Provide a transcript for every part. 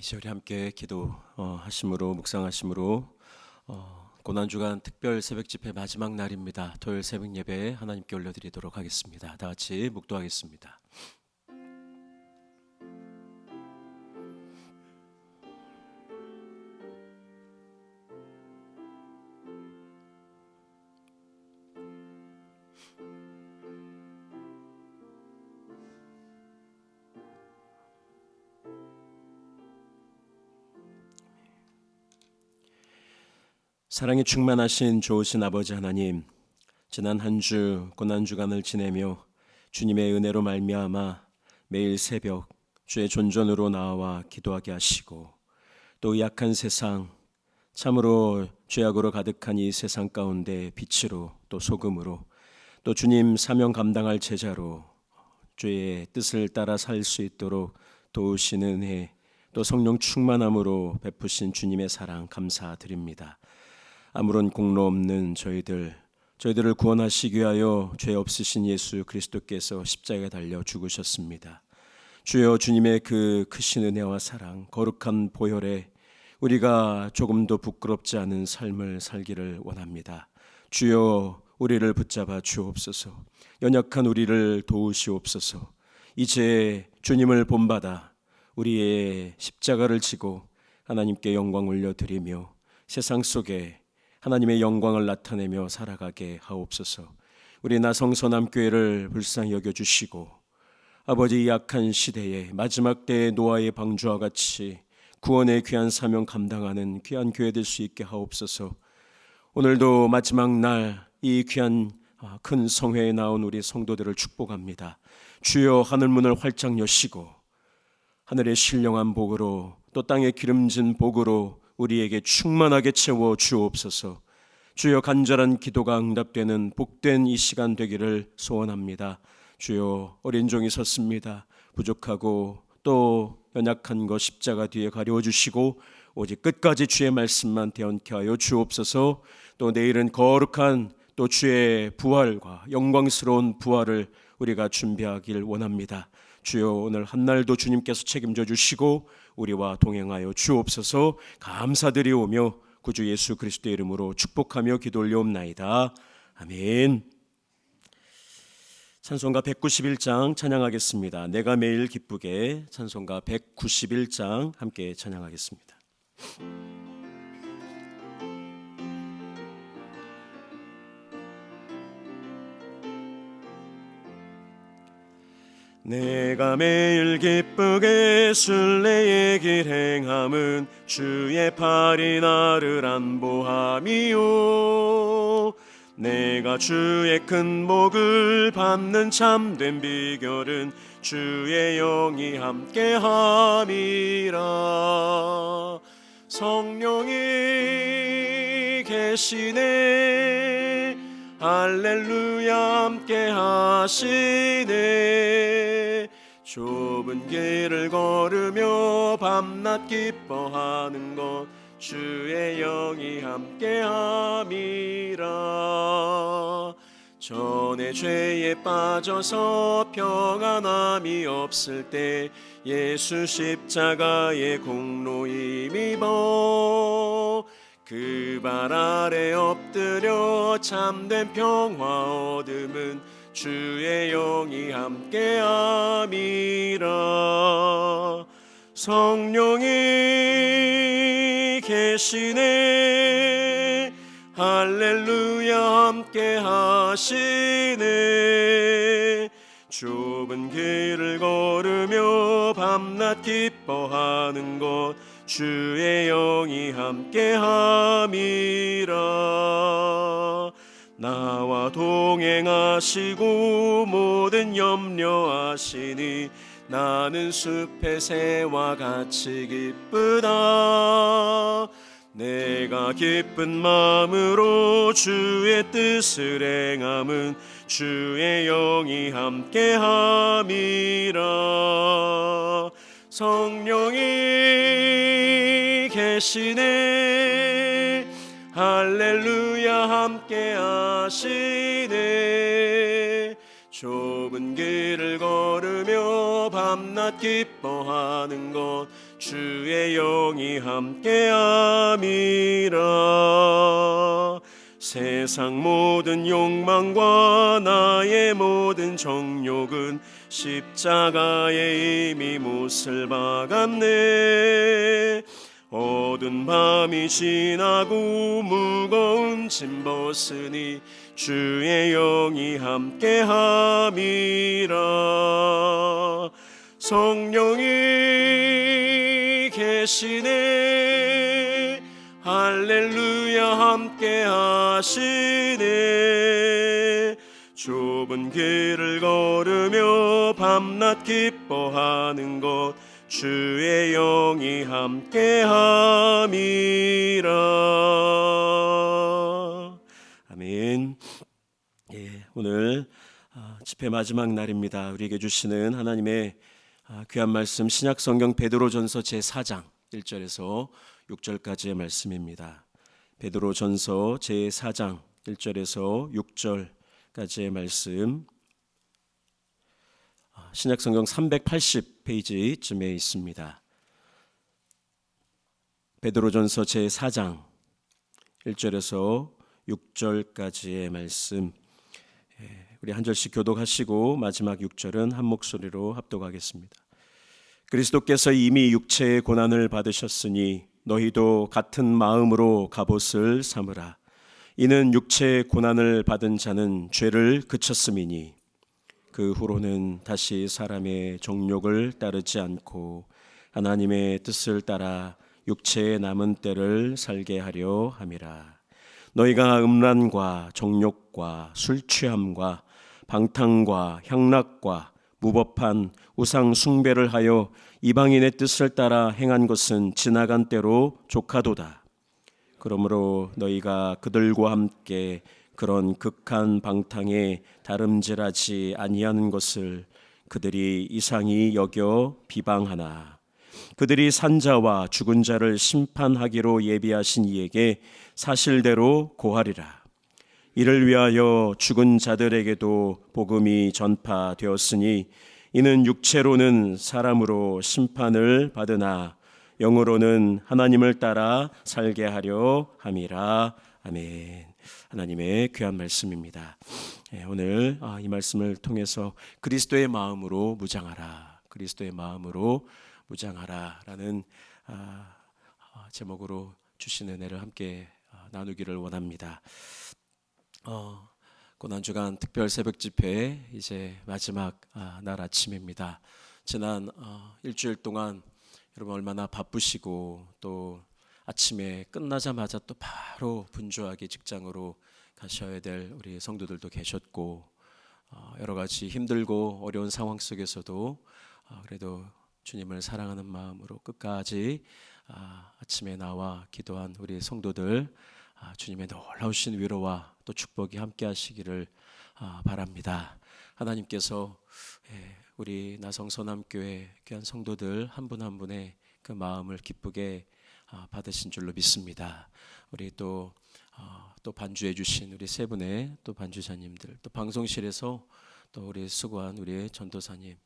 이제 우리 함께 기도하심으로 묵상하심으로 고난주간 특별 새벽 집회 마지막 날입니다. 토요일 새벽 예배에 하나님께 올려드리도록 하겠습니다. 다 같이 묵도하겠습니다. 사랑이 충만하신 좋으신 아버지 하나님, 지난 한 주 고난주간을 지내며 주님의 은혜로 말미암아 매일 새벽 주의 존전으로 나와 기도하게 하시고, 또 약한 세상, 참으로 죄악으로 가득한 이 세상 가운데 빛으로, 또 소금으로, 또 주님 사명 감당할 제자로 주의 뜻을 따라 살 수 있도록 도우시는 은혜, 또 성령 충만함으로 베푸신 주님의 사랑 감사드립니다. 아무런 공로 없는 저희들을 구원하시기 위하여 죄 없으신 예수 그리스도께서 십자가에 달려 죽으셨습니다. 주여, 주님의 그 크신 은혜와 사랑, 거룩한 보혈에 우리가 조금도 부끄럽지 않은 삶을 살기를 원합니다. 주여, 우리를 붙잡아 주옵소서. 연약한 우리를 도우시옵소서. 이제 주님을 본받아 우리의 십자가를 지고 하나님께 영광 올려드리며 세상 속에 하나님의 영광을 나타내며 살아가게 하옵소서. 우리 나성서남교회를 불쌍히 여겨주시고, 아버지, 이 약한 시대에 마지막 때의 노아의 방주와 같이 구원의 귀한 사명 감당하는 귀한 교회 될 수 있게 하옵소서. 오늘도 마지막 날 이 귀한 큰 성회에 나온 우리 성도들을 축복합니다. 주여, 하늘문을 활짝 여시고 하늘의 신령한 복으로, 또 땅의 기름진 복으로 우리에게 충만하게 채워 주옵소서. 주여, 간절한 기도가 응답되는 복된 이 시간 되기를 소원합니다. 주여, 어린 종이 섰습니다. 부족하고 또 연약한 것 십자가 뒤에 가려워 주시고 오직 끝까지 주의 말씀만 대언케 하여 주옵소서. 또 내일은 거룩한 또 주의 부활과 영광스러운 부활을 우리가 준비하길 원합니다. 주여, 오늘 한날도 주님께서 책임져 주시고 우리와 동행하여 주옵소서. 감사드리오며 구주 예수 그리스도의 이름으로 축복하며 기도 올려옵나이다. 아멘. 찬송가 191장 찬양하겠습니다. 내가 매일 기쁘게, 찬송가 191장 함께 찬양하겠습니다. 내가 매일 기쁘게 순례의 길 행함은 주의 팔이 나를 안보함이요, 내가 주의 큰 복을 받는 참된 비결은 주의 영이 함께함이라. 성령이 계시네, 할렐루야 함께 하시네. 좁은 길을 걸으며 밤낮 기뻐하는 것 주의 영이 함께함이라. 전에 죄에 빠져서 평안함이 없을 때 예수 십자가의 공로 힘입어 그 발 아래 엎드려 참된 평화 얻음은 주의 영이 함께함이라. 성령이 계시네, 할렐루야 함께 하시네. 좁은 길을 걸으며 밤낮 기뻐하는 것 주의 영이 함께함이라. 나와 동행하시고 모든 염려하시니 나는 숲의 새와 같이 기쁘다. 내가 기쁜 마음으로 주의 뜻을 행함은 주의 영이 함께함이라. 성령이 계시네, 할렐루야 함께 하시네. 좁은 길을 걸으며 밤낮 기뻐하는 것 주의 영이 함께함이라. 세상 모든 욕망과 나의 모든 정욕은 십자가에 이미 못을 박았네. 어두운 밤이 지나고 무거운 짐 벗으니 주의 영이 함께함이라. 성령이 계시네. 할렐루야 함께 하시네. 좁은 길을 걸으며 밤낮 기뻐하는 것 주의 영이 함께함이라. 아멘. 예, 오늘 집회 마지막 날입니다. 우리에게 주시는 하나님의 귀한 말씀, 신약성경 베드로전서 제4장 1절에서 6절까지의 말씀입니다. 베드로전서 제4장 1절에서 6절까지의 말씀, 신약성경 380페이지쯤에 있습니다. 베드로전서 제4장 1절에서 6절까지의 말씀, 우리 한 절씩 교독하시고 마지막 6절은 한 목소리로 합독하겠습니다. 그리스도께서 이미 육체의 고난을 받으셨으니 너희도 같은 마음으로 갑옷을 삼으라. 이는 육체의 고난을 받은 자는 죄를 그쳤음이니 그 후로는 다시 사람의 정욕을 따르지 않고 하나님의 뜻을 따라 육체의 남은 때를 살게 하려 함이라. 너희가 음란과 정욕과 술 취함과 방탕과 향락과 무법한 우상 숭배를 하여 이방인의 뜻을 따라 행한 것은 지나간 때로 족하도다. 그러므로 너희가 그들과 함께 그런 극한 방탕에 다름질하지 아니하는 것을 그들이 이상히 여겨 비방하나 그들이 산자와 죽은 자를 심판하기로 예비하신 이에게 사실대로 고하리라. 이를 위하여 죽은 자들에게도 복음이 전파되었으니 이는 육체로는 사람으로 심판을 받으나 영으로는 하나님을 따라 살게 하려 함이라. 아멘. 하나님의 귀한 말씀입니다. 오늘 이 말씀을 통해서 그리스도의 마음으로 무장하라, 그리스도의 마음으로 무장하라 라는 제목으로 주신 은혜를 함께 나누기를 원합니다. 고난주간 특별 새벽 집회 이제 마지막 날 아침입니다. 지난 일주일 동안 여러분 얼마나 바쁘시고 또 아침에 끝나자마자 또 바로 분주하게 직장으로 가셔야 될 우리 성도들도 계셨고 여러 가지 힘들고 어려운 상황 속에서도 그래도 주님을 사랑하는 마음으로 끝까지 아침에 나와 기도한 우리 성도들 주님의 놀라우신 위로와 또 축복이 함께 하시기를 바랍니다. 하나님께서 우리 나성서남교회 귀한 성도들 한 분 한 분의 그 마음을 기쁘게 받으신 줄로 믿습니다. 우리 또 반주해 주신 우리 세 분의 또 반주자님들, 또 방송실에서 또 우리 수고한 우리 전도사님,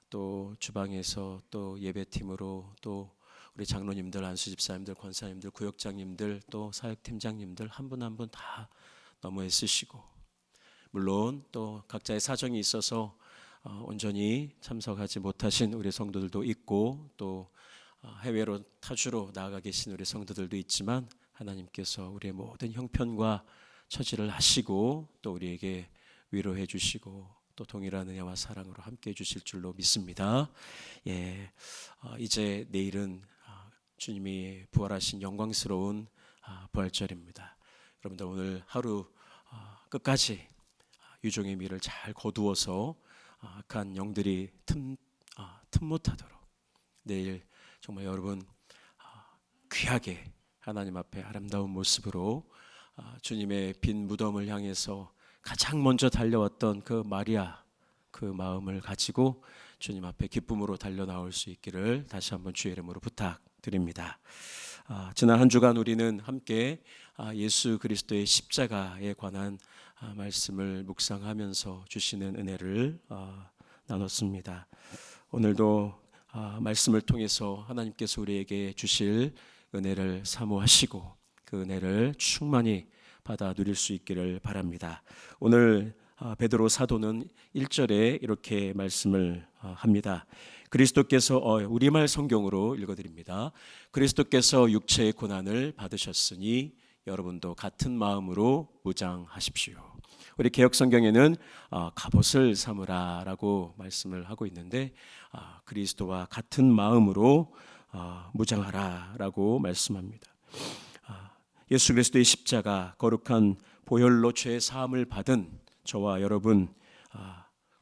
또 주방에서 또 예배팀으로 또 우리 장로님들, 안수집사님들, 권사님들, 구역장님들, 또 사역팀장님들 한 분 한 분 다 너무 애쓰시고, 물론 또 각자의 사정이 있어서 온전히 참석하지 못하신 우리 성도들도 있고, 또 해외로 타주로 나아가 계신 우리 성도들도 있지만 하나님께서 우리의 모든 형편과 처지를 아시고 또 우리에게 위로해 주시고 또 동일한 은혜와 사랑으로 함께 해 주실 줄로 믿습니다. 이제 내일은 주님이 부활하신 영광스러운 부활절입니다. 여러분들 오늘 하루 끝까지 유종의 미를 잘 거두어서 악한 영들이 틈 못하도록 내일 정말 여러분 귀하게 하나님 앞에 아름다운 모습으로 주님의 빈 무덤을 향해서 가장 먼저 달려왔던 그 마리아 그 마음을 가지고 주님 앞에 기쁨으로 달려나올 수 있기를 다시 한번 주의 이름으로 부탁드립니다. 지난 한 주간 우리는 함께 예수 그리스도의 십자가에 관한 말씀을 묵상하면서 주시는 은혜를 나눴습니다. 오늘도 말씀을 통해서 하나님께서 우리에게 주실 은혜를 사모하시고 그 은혜를 충만히 받아 누릴 수 있기를 바랍니다. 오늘 베드로 사도는 1절에 이렇게 말씀을 합니다. 그리스도께서 우리말 성경으로 읽어드립니다. 그리스도께서 육체의 고난을 받으셨으니 여러분도 같은 마음으로 무장하십시오. 우리 개역 성경에는 갑옷을 삼으라라고 말씀을 하고 있는데 그리스도와 같은 마음으로 무장하라라고 말씀합니다. 예수 그리스도의 십자가 거룩한 보혈로 죄 사함을 받은 저와 여러분,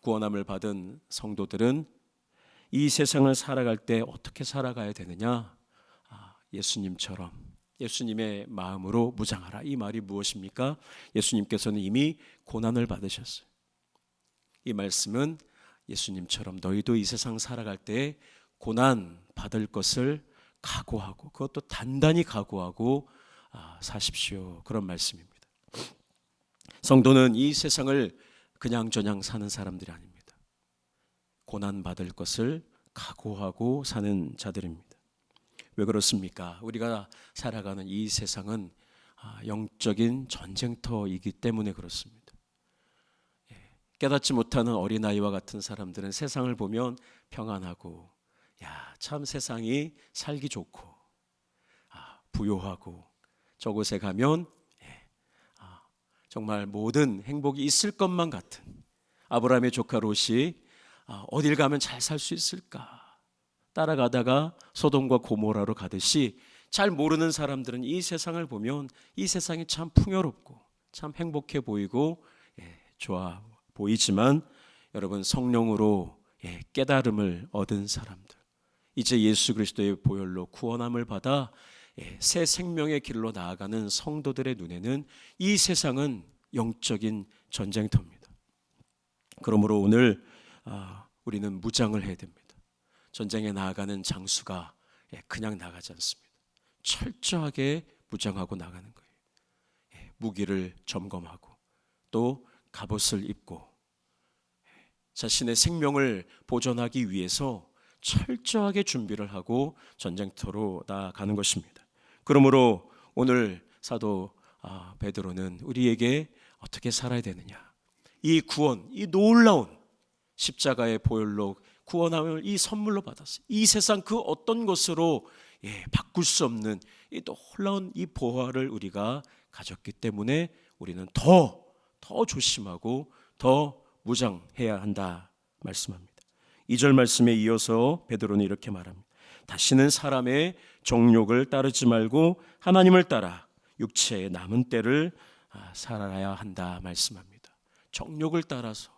구원함을 받은 성도들은 이 세상을 살아갈 때 어떻게 살아가야 되느냐? 예수님처럼 예수님의 마음으로 무장하라. 이 말이 무엇입니까? 예수님께서는 이미 고난을 받으셨어요. 이 말씀은 예수님처럼 너희도 이 세상 살아갈 때 고난 받을 것을 각오하고 그것도 단단히 각오하고 사십시오. 그런 말씀입니다. 성도는 이 세상을 그냥저냥 사는 사람들이 아닙니다. 고난 받을 것을 각오하고 사는 자들입니다. 왜 그렇습니까? 우리가 살아가는 이 세상은 영적인 전쟁터이기 때문에 그렇습니다. 깨닫지 못하는 어린아이와 같은 사람들은 세상을 보면 평안하고 참 세상이 살기 좋고 부요하고 저곳에 가면 정말 모든 행복이 있을 것만 같은 아브라함의 조카 롯이 어딜 가면 잘 살 수 있을까 따라가다가 소돔과 고모라로 가듯이 잘 모르는 사람들은 이 세상을 보면 이 세상이 참 풍요롭고 참 행복해 보이고 좋아 보이지만 여러분 성령으로 깨달음을 얻은 사람들 이제 예수 그리스도의 보혈로 구원함을 받아 새 생명의 길로 나아가는 성도들의 눈에는 이 세상은 영적인 전쟁터입니다. 그러므로 오늘 우리는 무장을 해야 됩니다. 전쟁에 나아가는 장수가 그냥 나가지 않습니다. 철저하게 무장하고 나가는 거예요. 무기를 점검하고 또 갑옷을 입고 자신의 생명을 보존하기 위해서 철저하게 준비를 하고 전쟁터로 나아가는 것입니다. 그러므로 오늘 사도 베드로는 우리에게 어떻게 살아야 되느냐, 이 구원, 이 놀라운 십자가의 보혈로 구원함을 이 선물로 받았어요. 이 세상 그 어떤 것으로 바꿀 수 없는 이 놀라운 이 보화를 우리가 가졌기 때문에 우리는 더 조심하고 더 무장해야 한다 말씀합니다. 2절 말씀에 이어서 베드로는 이렇게 말합니다. 다시는 사람의 정욕을 따르지 말고 하나님을 따라 육체의 남은 때를 살아야 한다 말씀합니다. 정욕을 따라서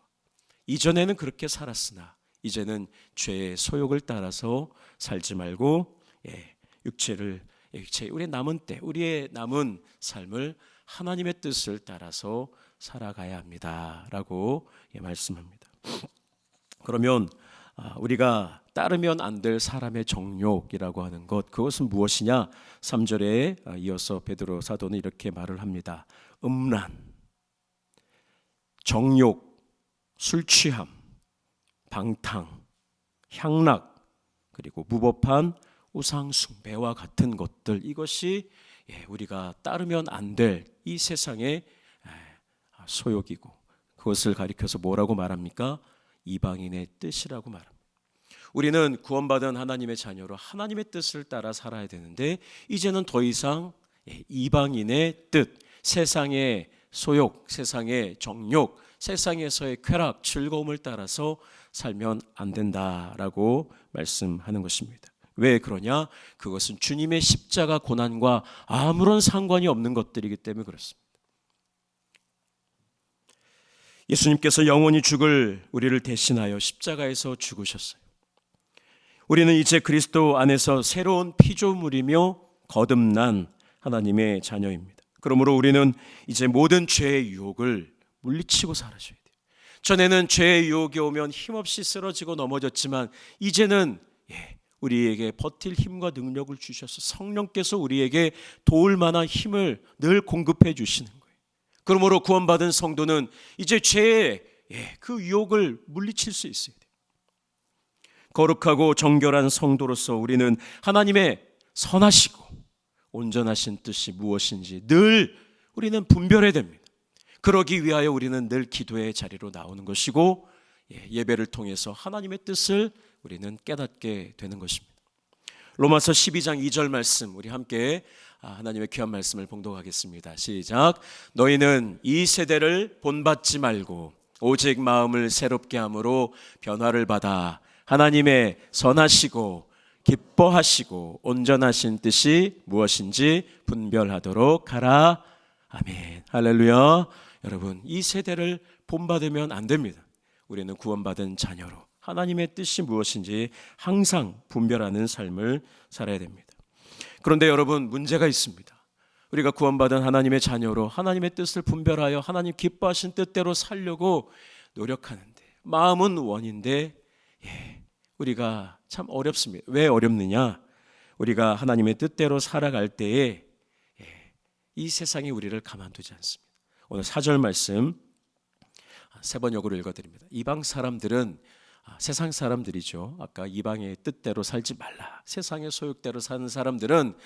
이전에는 그렇게 살았으나 이제는 죄의 소욕을 따라서 살지 말고 육체 우리의 남은 때 우리의 남은 삶을 하나님의 뜻을 따라서 살아가야 합니다라고 말씀합니다. 그러면 우리가 따르면 안 될 사람의 정욕이라고 하는 것 그것은 무엇이냐? 3절에 이어서 베드로 사도는 이렇게 말을 합니다. 음란, 정욕, 술 취함, 방탕, 향락 그리고 무법한 우상 숭배와 같은 것들 이것이 우리가 따르면 안 될 이 세상의 소욕이고 그것을 가리켜서 뭐라고 말합니까? 이방인의 뜻이라고 말합니다. 우리는 구원받은 하나님의 자녀로 하나님의 뜻을 따라 살아야 되는데 이제는 더 이상 이방인의 뜻, 세상의 소욕, 세상의 정욕, 세상에서의 쾌락, 즐거움을 따라서 살면 안 된다라고 말씀하는 것입니다. 왜 그러냐? 그것은 주님의 십자가 고난과 아무런 상관이 없는 것들이기 때문에 그렇습니다. 예수님께서 영원히 죽을 우리를 대신하여 십자가에서 죽으셨어요. 우리는 이제 그리스도 안에서 새로운 피조물이며 거듭난 하나님의 자녀입니다. 그러므로 우리는 이제 모든 죄의 유혹을 물리치고 살아줘야 돼요. 전에는 죄의 유혹이 오면 힘없이 쓰러지고 넘어졌지만 이제는 우리에게 버틸 힘과 능력을 주셔서 성령께서 우리에게 도울 만한 힘을 늘 공급해 주시는 거예요. 그러므로 구원받은 성도는 이제 죄의 그 유혹을 물리칠 수 있어야 돼요. 거룩하고 정결한 성도로서 우리는 하나님의 선하시고 온전하신 뜻이 무엇인지 늘 우리는 분별해야 됩니다. 그러기 위하여 우리는 늘 기도의 자리로 나오는 것이고 예배를 통해서 하나님의 뜻을 우리는 깨닫게 되는 것입니다. 로마서 12장 2절 말씀 우리 함께 하나님의 귀한 말씀을 봉독하겠습니다. 시작. 너희는 이 세대를 본받지 말고 오직 마음을 새롭게 함으로 변화를 받아 하나님의 선하시고 기뻐하시고 온전하신 뜻이 무엇인지 분별하도록 하라. 아멘. 할렐루야. 여러분, 이 세대를 본받으면 안 됩니다. 우리는 구원받은 자녀로 하나님의 뜻이 무엇인지 항상 분별하는 삶을 살아야 됩니다. 그런데 여러분, 문제가 있습니다. 우리가 구원받은 하나님의 자녀로 하나님의 뜻을 분별하여 하나님 기뻐하신 뜻대로 살려고 노력하는데 마음은 원인데 우리가 참 어렵습니다. 왜 어렵느냐? 우리가 하나님의 뜻대로 살아갈 때에 이 세상이 우리를 가만두지 않습니다. 오늘 4절 말씀 세 번역으로 읽어드립니다. 이방 사람들은 세상 사람들이죠. 아까 이방의 뜻대로 살지 말라. 세상의 소욕대로 사는 사람들은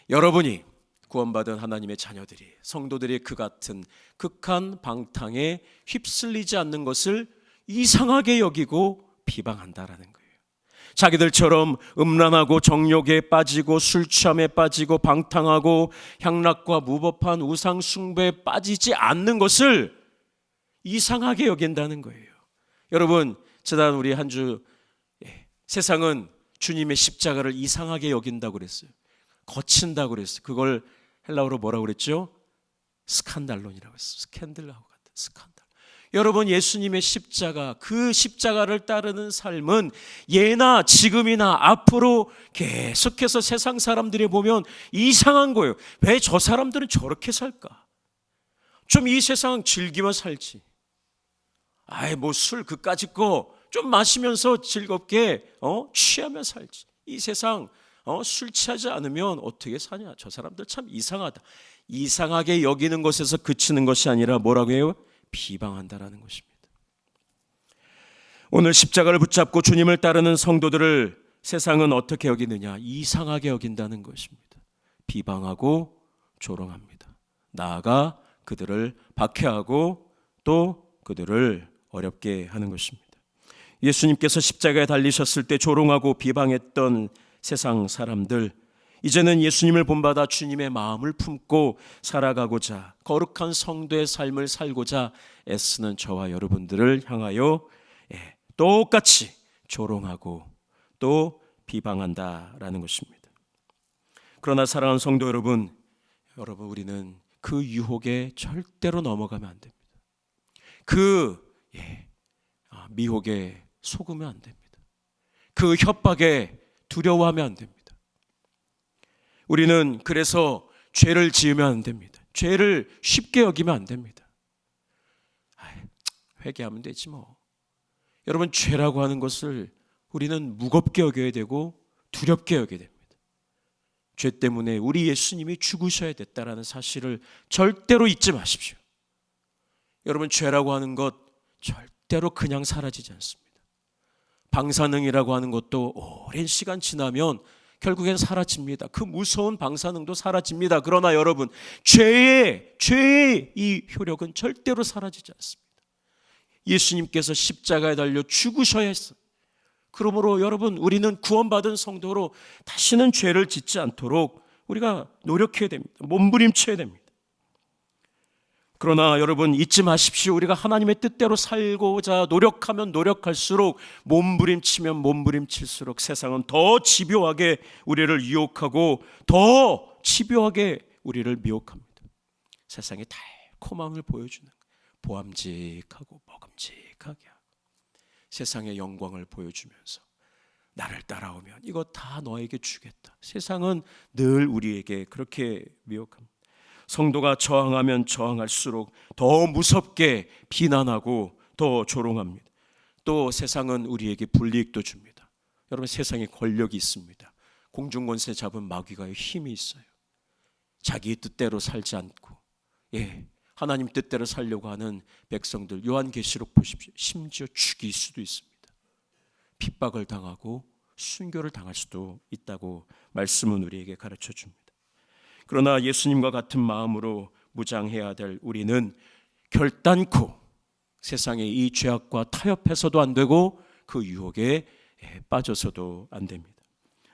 여러분이 구원받은 하나님의 자녀들이 성도들이 그 같은 극한 방탕에 휩쓸리지 않는 것을 이상하게 여기고 비방한다라는 거예요. 자기들처럼 음란하고 정욕에 빠지고 술 취함에 빠지고 방탕하고 향락과 무법한 우상 숭배에 빠지지 않는 것을 이상하게 여긴다는 거예요. 여러분, 지난 우리 한 주 세상은 주님의 십자가를 이상하게 여긴다고 그랬어요. 거친다고 그랬어요. 그걸 헬라어로 뭐라고 그랬죠? 스칸달론이라고 했어요. 스캔들하고 같은 스칸달. 여러분, 예수님의 십자가, 그 십자가를 따르는 삶은 예나 지금이나 앞으로 계속해서 세상 사람들이 보면 이상한 거예요. 왜 저 사람들은 저렇게 살까? 좀 이 세상 즐기며 살지. 뭐 술 그까짓 거 좀 마시면서 즐겁게 취하며 살지. 이 세상 술 취하지 않으면 어떻게 사냐? 저 사람들 참 이상하다. 이상하게 여기는 것에서 그치는 것이 아니라 뭐라고 해요? 비방한다라는 것입니다. 오늘 십자가를 붙잡고 주님을 따르는 성도들을 세상은 어떻게 여기느냐? 이상하게 여긴다는 것입니다. 비방하고 조롱합니다. 나아가 그들을 박해하고 또 그들을 어렵게 하는 것입니다. 예수님께서 십자가에 달리셨을 때 조롱하고 비방했던 세상 사람들, 이제는 예수님을 본받아 주님의 마음을 품고 살아가고자 거룩한 성도의 삶을 살고자 애쓰는 저와 여러분들을 향하여 똑같이 조롱하고 또 비방한다라는 것입니다. 그러나 사랑하는 성도 여러분, 우리는 그 유혹에 절대로 넘어가면 안 됩니다. 그 미혹에 속으면 안 됩니다. 그 협박에 두려워하면 안 됩니다. 우리는 그래서 죄를 지으면 안 됩니다. 죄를 쉽게 여기면 안 됩니다. 회개하면 되지 뭐. 여러분, 죄라고 하는 것을 우리는 무겁게 여겨야 되고 두렵게 여겨야 됩니다. 죄 때문에 우리 예수님이 죽으셔야 됐다라는 사실을 절대로 잊지 마십시오. 여러분, 죄라고 하는 것 절대로 그냥 사라지지 않습니다. 방사능이라고 하는 것도 오랜 시간 지나면 결국엔 사라집니다. 그 무서운 방사능도 사라집니다. 그러나 여러분, 죄의 이 효력은 절대로 사라지지 않습니다. 예수님께서 십자가에 달려 죽으셔야 했어요. 그러므로 여러분, 우리는 구원받은 성도로 다시는 죄를 짓지 않도록 우리가 노력해야 됩니다. 몸부림쳐야 됩니다. 그러나 여러분, 잊지 마십시오. 우리가 하나님의 뜻대로 살고자 노력하면 노력할수록, 몸부림치면 몸부림칠수록 세상은 더 집요하게 우리를 유혹하고 더 집요하게 우리를 미혹합니다. 세상의 달콤함을 보여주는, 보암직하고 먹음직하게 하고 세상의 영광을 보여주면서 나를 따라오면 이거 다 너에게 주겠다. 세상은 늘 우리에게 그렇게 미혹합니다. 성도가 저항하면 저항할수록 더 무섭게 비난하고 더 조롱합니다. 또 세상은 우리에게 불이익도 줍니다. 여러분, 세상에 권력이 있습니다. 공중권세 잡은 마귀가 힘이 있어요. 자기 뜻대로 살지 않고 하나님 뜻대로 살려고 하는 백성들, 요한계시록 보십시오. 심지어 죽일 수도 있습니다. 핍박을 당하고 순교를 당할 수도 있다고 말씀은 우리에게 가르쳐 줍니다. 그러나 예수님과 같은 마음으로 무장해야 될 우리는 결단코 세상의 이 죄악과 타협해서도 안 되고 그 유혹에 빠져서도 안 됩니다.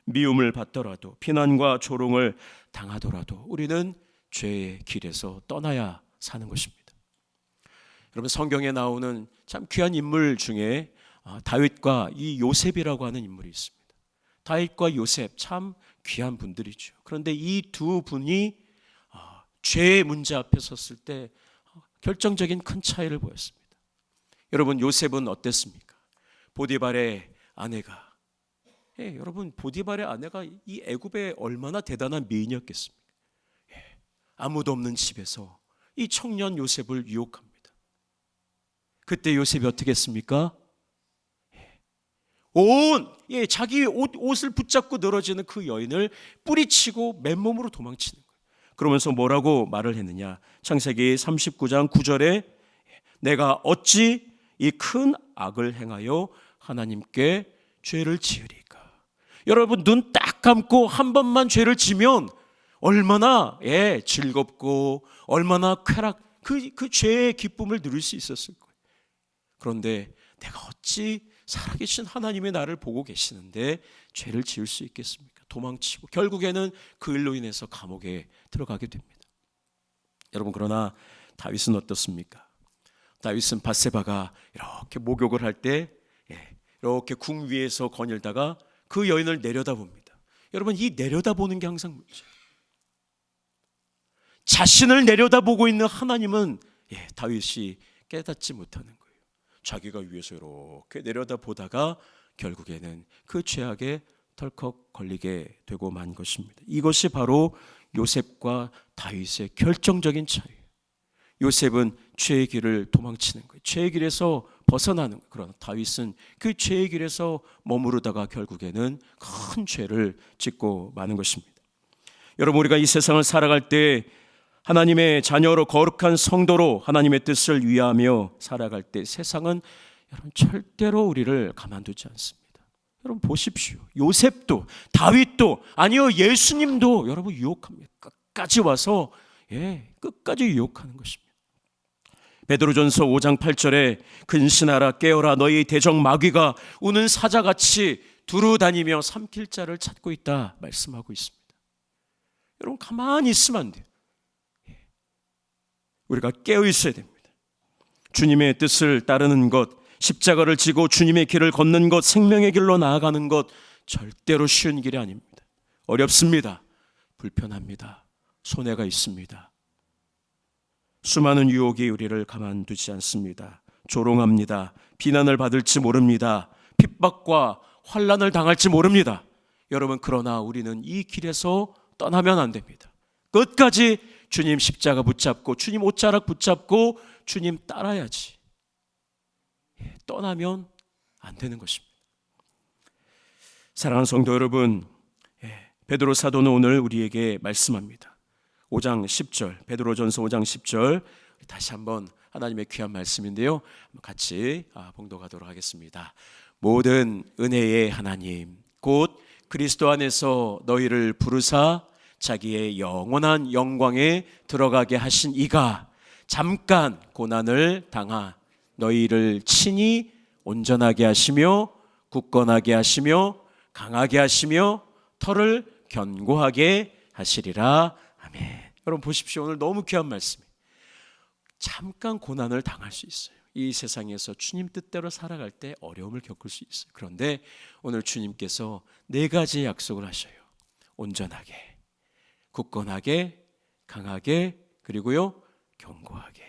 미움을 받더라도 비난과 조롱을 당하더라도 우리는 죄의 길에서 떠나야 사는 것입니다. 여러분, 성경에 나오는 참 귀한 인물 중에 다윗과 이 요셉이라고 하는 인물이 있습니다. 다윗과 요셉 참 귀한 분들이죠. 그런데 이 두 분이 죄의 문제 앞에 섰을 때 결정적인 큰 차이를 보였습니다. 여러분, 요셉은 어땠습니까? 보디발의 아내가 여러분, 보디발의 아내가 이 애굽에 얼마나 대단한 미인이었겠습니까? 아무도 없는 집에서 이 청년 요셉을 유혹합니다. 그때 요셉이 어떻게 했습니까? 자기 옷을 붙잡고 늘어지는 그 여인을 뿌리치고 맨몸으로 도망치는 거예요. 그러면서 뭐라고 말을 했느냐? 창세기 39장 9절에 내가 어찌 이 큰 악을 행하여 하나님께 죄를 지으리까? 여러분, 눈 딱 감고 한 번만 죄를 지면 얼마나 즐겁고 얼마나 쾌락, 그 죄의 기쁨을 누릴 수 있었을 거예요. 그런데 내가 어찌 살아계신 하나님의 나를 보고 계시는데 죄를 지을 수 있겠습니까? 도망치고 결국에는 그 일로 인해서 감옥에 들어가게 됩니다. 여러분, 그러나 다윗은 어떻습니까? 다윗은 밧세바가 이렇게 목욕을 할 때 이렇게 궁 위에서 거닐다가 그 여인을 내려다봅니다. 여러분, 이 내려다보는 게 항상 문제예요. 자신을 내려다보고 있는 하나님은 다윗이 깨닫지 못하는 거예요. 자기가 위에서 이렇게 내려다보다가 결국에는 그 죄악에 덜컥 걸리게 되고 만 것입니다. 이것이 바로 요셉과 다윗의 결정적인 차이예요. 요셉은 죄의 길을 도망치는 거예요. 죄의 길에서 벗어나는 거예요. 그러나 다윗은 그 죄의 길에서 머무르다가 결국에는 큰 죄를 짓고 마는 것입니다. 여러분, 우리가 이 세상을 살아갈 때 하나님의 자녀로 거룩한 성도로 하나님의 뜻을 위하며 살아갈 때 세상은 여러분 절대로 우리를 가만두지 않습니다. 여러분 보십시오. 요셉도 다윗도 아니요 예수님도 여러분 유혹합니다. 끝까지 와서 끝까지 유혹하는 것입니다. 베드로전서 5장 8절에 근신하라 깨어라 너희 대적 마귀가 우는 사자같이 두루 다니며 삼킬 자를 찾고 있다 말씀하고 있습니다. 여러분 가만히 있으면 안 돼요. 우리가 깨어 있어야 됩니다. 주님의 뜻을 따르는 것, 십자가를 지고 주님의 길을 걷는 것, 생명의 길로 나아가는 것 절대로 쉬운 길이 아닙니다. 어렵습니다. 불편합니다. 손해가 있습니다. 수많은 유혹이 우리를 가만두지 않습니다. 조롱합니다. 비난을 받을지 모릅니다. 핍박과 환난을 당할지 모릅니다. 여러분, 그러나 우리는 이 길에서 떠나면 안 됩니다. 끝까지 주님 십자가 붙잡고 주님 옷자락 붙잡고 주님 따라야지. 떠나면 안 되는 것입니다. 사랑하는 성도 여러분, 베드로 사도는 오늘 우리에게 말씀합니다. 5장 10절, 베드로전서 5장 10절 다시 한번 하나님의 귀한 말씀인데요. 같이 봉독하도록 하겠습니다. 모든 은혜의 하나님 곧 그리스도 안에서 너희를 부르사 자기의 영원한 영광에 들어가게 하신 이가 잠깐 고난을 당하 너희를 친히 온전하게 하시며 굳건하게 하시며 강하게 하시며 털을 견고하게 하시리라. 아멘. 여러분 보십시오. 오늘 너무 귀한 말씀이에요. 잠깐 고난을 당할 수 있어요. 이 세상에서 주님 뜻대로 살아갈 때 어려움을 겪을 수 있어요. 그런데 오늘 주님께서 4가지 약속을 하셔요. 온전하게, 굳건하게, 강하게, 그리고요 견고하게.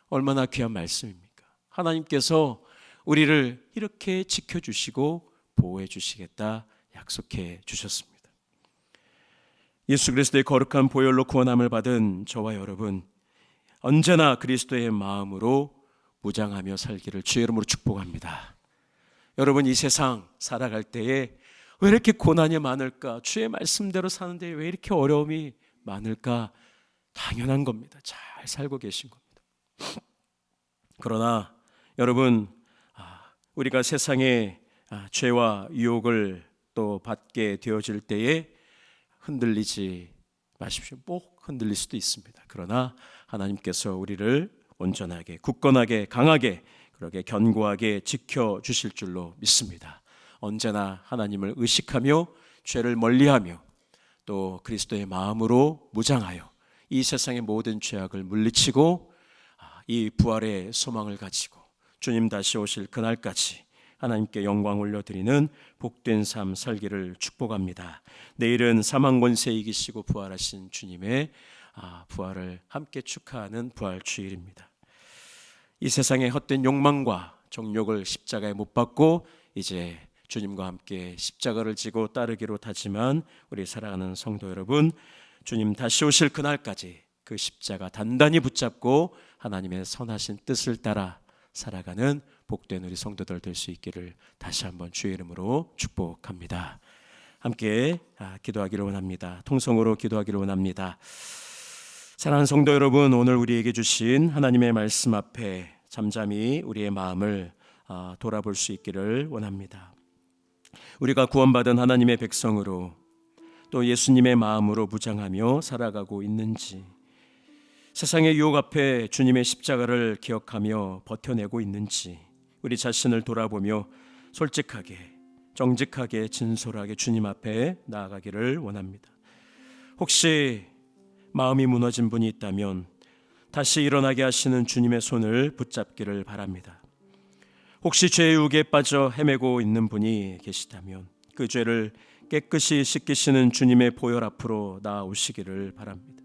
얼마나 귀한 말씀입니까? 하나님께서 우리를 이렇게 지켜주시고 보호해 주시겠다 약속해 주셨습니다. 예수 그리스도의 거룩한 보혈로 구원함을 받은 저와 여러분, 언제나 그리스도의 마음으로 무장하며 살기를 주의 이름으로 축복합니다. 여러분, 이 세상 살아갈 때에 왜 이렇게 고난이 많을까? 주의 말씀대로 사는데 왜 이렇게 어려움이 많을까? 당연한 겁니다. 잘 살고 계신 겁니다. 그러나 여러분, 우리가 세상에 죄와 유혹을 또 받게 되어질 때에 흔들리지 마십시오. 꼭 흔들릴 수도 있습니다. 그러나 하나님께서 우리를 온전하게, 굳건하게, 강하게, 그렇게 견고하게 지켜주실 줄로 믿습니다. 언제나 하나님을 의식하며 죄를 멀리하며 또 그리스도의 마음으로 무장하여 이 세상의 모든 죄악을 물리치고 이 부활의 소망을 가지고 주님 다시 오실 그날까지 하나님께 영광 올려드리는 복된 삶 살기를 축복합니다. 내일은 사망 권세 이기시고 부활하신 주님의 부활을 함께 축하하는 부활주일입니다. 이 세상의 헛된 욕망과 정욕을 십자가에 못 박고 이제 주님과 함께 십자가를 지고 따르기로 다짐한 우리 사랑하는 성도 여러분, 주님 다시 오실 그날까지 그 십자가 단단히 붙잡고 하나님의 선하신 뜻을 따라 살아가는 복된 우리 성도들 될 수 있기를 다시 한번 주의 이름으로 축복합니다. 함께 기도하기를 원합니다. 통성으로 기도하기를 원합니다. 사랑하는 성도 여러분, 오늘 우리에게 주신 하나님의 말씀 앞에 잠잠히 우리의 마음을 돌아볼 수 있기를 원합니다. 우리가 구원받은 하나님의 백성으로 또 예수님의 마음으로 무장하며 살아가고 있는지, 세상의 유혹 앞에 주님의 십자가를 기억하며 버텨내고 있는지 우리 자신을 돌아보며 솔직하게, 정직하게, 진솔하게 주님 앞에 나아가기를 원합니다. 혹시 마음이 무너진 분이 있다면 다시 일어나게 하시는 주님의 손을 붙잡기를 바랍니다. 혹시 죄의 유혹에 빠져 헤매고 있는 분이 계시다면 그 죄를 깨끗이 씻기시는 주님의 보혈 앞으로 나아오시기를 바랍니다.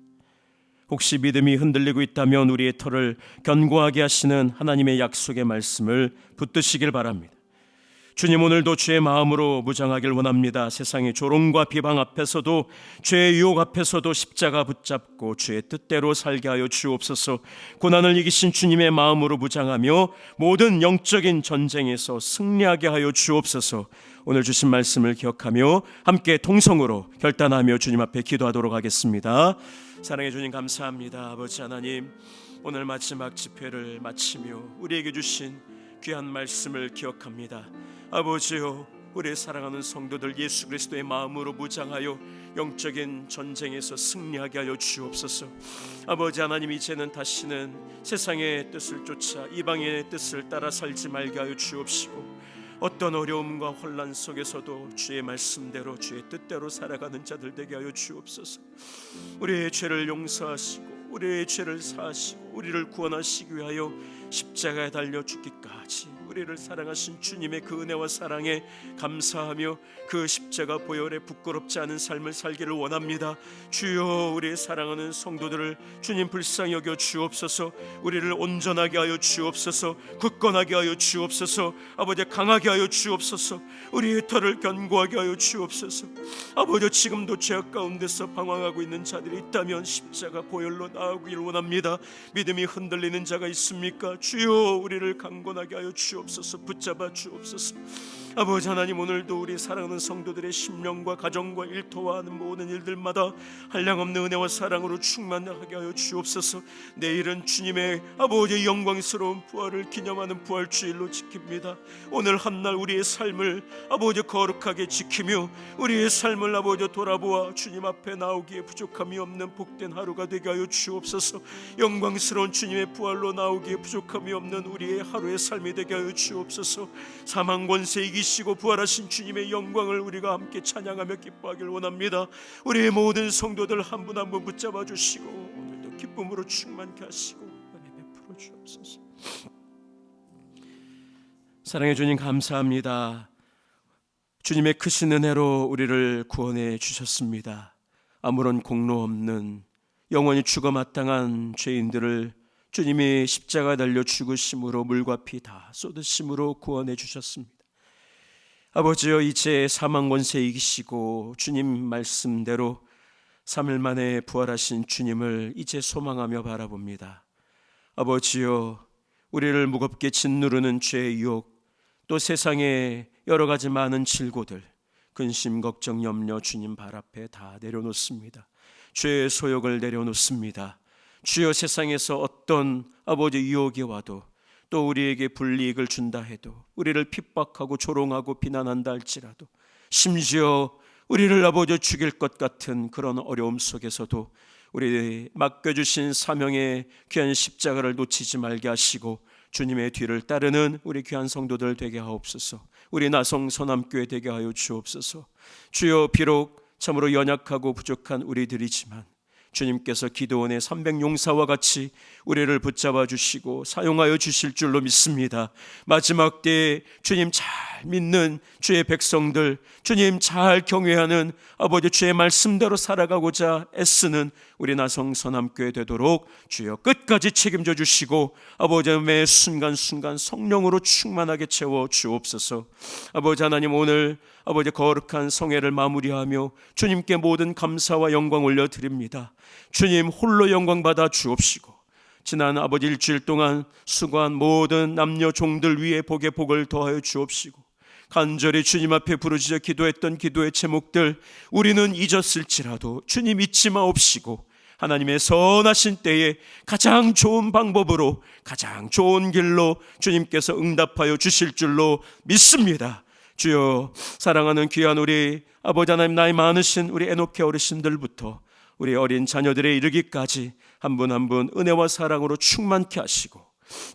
혹시 믿음이 흔들리고 있다면 우리의 터를 견고하게 하시는 하나님의 약속의 말씀을 붙드시길 바랍니다. 주님, 오늘도 주의 마음으로 무장하길 원합니다. 세상의 조롱과 비방 앞에서도, 죄의 유혹 앞에서도 십자가 붙잡고 주의 뜻대로 살게 하여 주옵소서. 고난을 이기신 주님의 마음으로 무장하며 모든 영적인 전쟁에서 승리하게 하여 주옵소서. 오늘 주신 말씀을 기억하며 함께 통성으로 결단하며 주님 앞에 기도하도록 하겠습니다. 사랑해 주님, 감사합니다. 아버지 하나님, 오늘 마지막 집회를 마치며 우리에게 주신 귀한 말씀을 기억합니다. 아버지요, 우리의 사랑하는 성도들 예수 그리스도의 마음으로 무장하여 영적인 전쟁에서 승리하게 하여 주옵소서. 아버지 하나님, 이제는 다시는 세상의 뜻을 쫓아 이방인의 뜻을 따라 살지 말게 하여 주옵시고, 어떤 어려움과 혼란 속에서도 주의 말씀대로 주의 뜻대로 살아가는 자들 되게 하여 주옵소서. 우리의 죄를 용서하시고 우리의 죄를 사하시고 우리를 구원하시기 위하여 십자가에 달려 죽기까지 우리를 사랑하신 주님의 그 은혜와 사랑에 감사하며 그 십자가 보혈에 부끄럽지 않은 삶을 살기를 원합니다. 주여, 우리의 사랑하는 성도들을 주님 불쌍히 여겨 주옵소서. 우리를 온전하게 하여 주옵소서. 굳건하게 하여 주옵소서. 아버지, 강하게 하여 주옵소서. 우리의 터를 견고하게 하여 주옵소서. 아버지, 지금도 죄악 가운데서 방황하고 있는 자들이 있다면 십자가 보혈로 나아오길 원합니다. 믿음이 흔들리는 자가 있습니까? 주여, 우리를 강건하게 하여 주옵소서. 붙잡아 주옵소서. 아버지 하나님, 오늘도 우리 사랑하는 성도들의 심령과 가정과 일터와 하는 모든 일들마다 한량없는 은혜와 사랑으로 충만하게 하여 주옵소서. 내일은 주님의 아버지의 영광스러운 부활을 기념하는 부활주일로 지킵니다. 오늘 한날 우리의 삶을 아버지 거룩하게 지키며 우리의 삶을 아버지 돌아보아 주님 앞에 나오기에 부족함이 없는 복된 하루가 되게 하여 주옵소서. 영광스러운 주님의 부활로 나오기에 부족함이 없는 우리의 하루의 삶이 되게 하여 주옵소서. 사망 권세 이기시고 부활하신 주님의 영광을 우리가 함께 찬양하며 기뻐하길 원합니다. 우리의 모든 성도들 한 분 한 분 붙잡아 주시고 오늘도 기쁨으로 충만케 하시고 은혜 베풀어 주옵소서. 사랑해 주님, 감사합니다. 주님의 크신 은혜로 우리를 구원해 주셨습니다. 아무런 공로 없는 영원히 죽어 마땅한 죄인들을 주님이 십자가 달려 죽으심으로 물과 피 다 쏟으심으로 구원해 주셨습니다. 아버지여, 이제 사망 권세 이기시고 주님 말씀대로 3일 만에 부활하신 주님을 이제 소망하며 바라봅니다. 아버지여, 우리를 무겁게 짓누르는 죄의 유혹, 또 세상의 여러 가지 많은 질고들, 근심, 걱정, 염려 주님 발 앞에 다 내려놓습니다. 죄의 소욕을 내려놓습니다. 주여, 세상에서 어떤 아버지 유혹이 와도 또 우리에게 불이익을 준다 해도, 우리를 핍박하고 조롱하고 비난한다 할지라도, 심지어 우리를 아버지 죽일 것 같은 그런 어려움 속에서도 우리 맡겨주신 사명의 귀한 십자가를 놓치지 말게 하시고 주님의 뒤를 따르는 우리 귀한 성도들 되게 하옵소서. 우리 나성 서남교회 되게 하여 주옵소서. 주여, 비록 참으로 연약하고 부족한 우리들이지만 주님께서 기도원의 300용사와 같이 우리를 붙잡아 주시고 사용하여 주실 줄로 믿습니다. 마지막 때에 주님 잘 믿는 주의 백성들, 주님 잘 경외하는 아버지 주의 말씀대로 살아가고자 애쓰는 우리 나성 서남교회 되도록 주여 끝까지 책임져 주시고 아버지 매 순간순간 성령으로 충만하게 채워 주옵소서. 아버지 하나님, 오늘 아버지 거룩한 성회를 마무리하며 주님께 모든 감사와 영광 올려드립니다. 주님 홀로 영광 받아 주옵시고 지난 아버지 일주일 동안 수고한 모든 남녀 종들 위에 복의 복을 더하여 주옵시고 간절히 주님 앞에 부르짖어 기도했던 기도의 제목들 우리는 잊었을지라도 주님 잊지 마옵시고 하나님의 선하신 때에 가장 좋은 방법으로 가장 좋은 길로 주님께서 응답하여 주실 줄로 믿습니다. 주여, 사랑하는 귀한 우리 아버지 하나님, 나이 많으신 우리 에녹회 어르신들부터 우리 어린 자녀들에 이르기까지 한 분 한 분 은혜와 사랑으로 충만케 하시고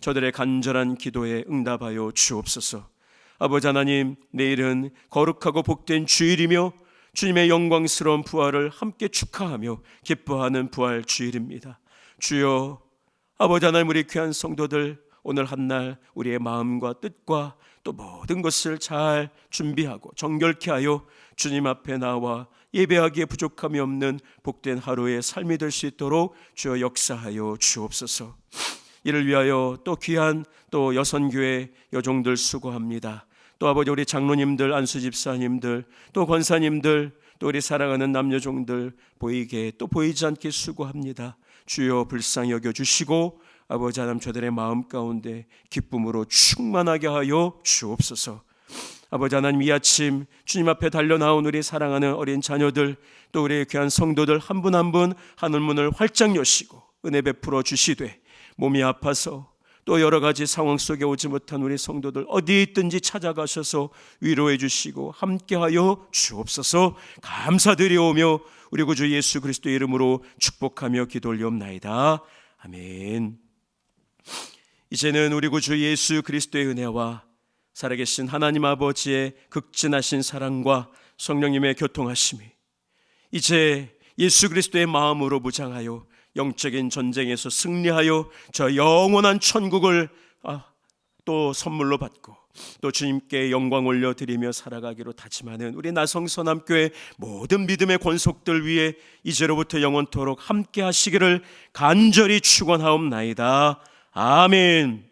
저들의 간절한 기도에 응답하여 주옵소서. 아버지 하나님, 내일은 거룩하고 복된 주일이며 주님의 영광스러운 부활을 함께 축하하며 기뻐하는 부활 주일입니다. 주여, 아버지 하나님, 우리 귀한 성도들 오늘 한날 우리의 마음과 뜻과 또 모든 것을 잘 준비하고 정결케 하여 주님 앞에 나와 예배하기에 부족함이 없는 복된 하루의 삶이 될 수 있도록 주여 역사하여 주옵소서. 이를 위하여 또 귀한 또 여선교회 여종들 수고합니다. 또 아버지 우리 장로님들, 안수집사님들, 또 권사님들, 또 우리 사랑하는 남녀종들 보이게 또 보이지 않게 수고합니다. 주여 불쌍히 여겨주시고 아버지 하나님 저들의 마음 가운데 기쁨으로 충만하게 하여 주옵소서. 아버지 하나님, 이 아침 주님 앞에 달려나온 우리 사랑하는 어린 자녀들 또 우리 귀한 성도들 한 분 한 분 하늘문을 활짝 여시고 은혜 베풀어 주시되 몸이 아파서 또 여러 가지 상황 속에 오지 못한 우리 성도들 어디에 있든지 찾아가셔서 위로해 주시고 함께하여 주옵소서. 감사드리오며 우리 구주 예수 그리스도의 이름으로 축복하며 기도 올리옵나이다. 아멘. 이제는 우리 구주 예수 그리스도의 은혜와 살아계신 하나님 아버지의 극진하신 사랑과 성령님의 교통하심이 이제 예수 그리스도의 마음으로 무장하여 영적인 전쟁에서 승리하여 저 영원한 천국을 또 선물로 받고 또 주님께 영광 올려드리며 살아가기로 다짐하는 우리 나성서남교회 모든 믿음의 권속들 위해 이제로부터 영원토록 함께 하시기를 간절히 축원하옵나이다. 아멘.